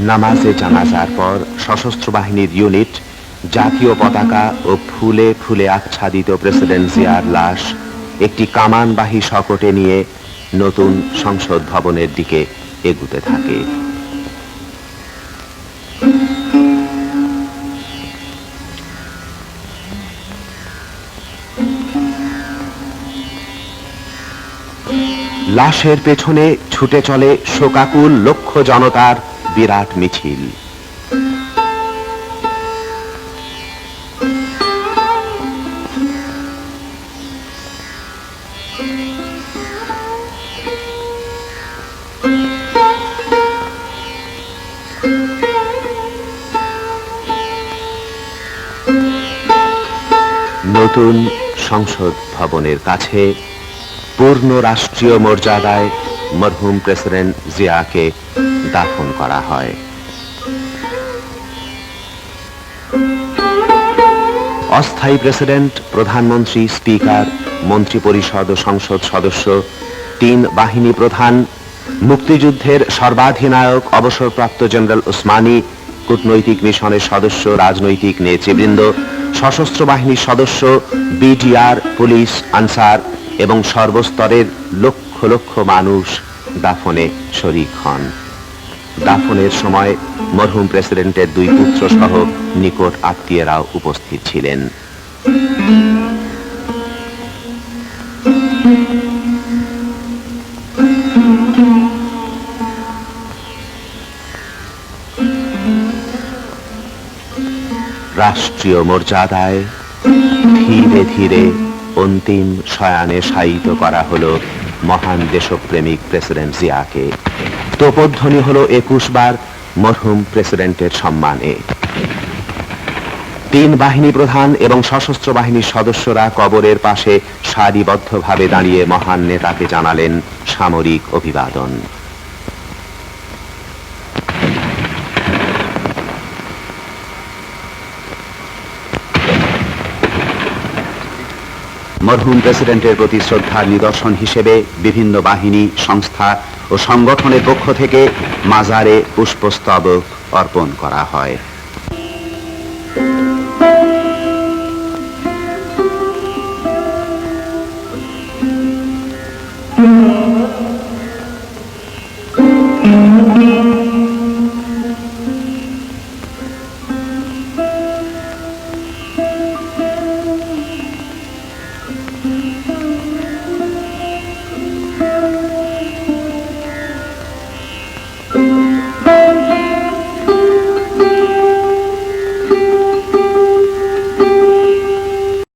নামাজে জানাজার পর সশস্ত্র বাহিনীর ইউনিট জাতীয় পতাকা ও ফুলে ফুলে আচ্ছাদিত প্রেসিডেন্ট জিয়ার লাশ একটি কামানবাহী শকটে নিয়ে নতুন সংসদ ভবনের দিকে এগুতে থাকে। লাশের পেছনে ছুটে চলে শোকাকুল লক্ষ জনতার বিরাট মিছিল। নতুন সংসদ ভবনের কাছে পূর্ণ রাষ্ট্রীয় মর্যাদায় মরহুম প্রেসিডেন্ট জিয়াকে দাফন করা হয়। অস্থায়ী প্রেসিডেন্ট, প্রধানমন্ত্রী, স্পিকার, মন্ত্রিপরিষদ ও সংসদ সদস্য, 3 বাহিনী প্রধান, মুক্তিযুদ্ধের সর্বাধিনায়ক অবসরপ্রাপ্ত জেনারেল ওসমানী, কূটনৈতিক মিশনের সদস্য, রাজনৈতিক নেতৃবৃন্দ, সশস্ত্র বাহিনীর সদস্য, বিডিআর, পুলিশ, আনসার এবং সর্বস্তরের লক্ষ লক্ষ মানুষ দাফনে শরীক হন। দাফনের সময় মরহুম প্রেসিডেন্টের 2 পুত্র সহ নিকট আত্মীয়রাও উপস্থিত ছিলেন। রাষ্ট্রীয় মর্যাদায় ধীরে ধীরে অন্তিম শয়ানে শায়িত করা হলো মহান দেশপ্রেমিক প্রেসিডেন্ট জিয়াকে। তোপধ্বনি হলো 21 বার মরহুম প্রেসিডেন্টের সম্মানে। 3 বাহিনী প্রধান এবং সশস্ত্র বাহিনীর সদস্যরা কবরের পাশে সারিবদ্ধভাবে দাঁড়িয়ে মহান নেতাকে জানালেন সামরিক অভিবাদন। মরহুম প্রেসিডেন্টের প্রতি শ্রদ্ধার নিদর্শন হিসেবে বিভিন্ন বাহিনী, সংস্থা ও সংগঠনের পক্ষ থেকে মাজারে পুষ্পস্তবক অর্পণ করা হয়।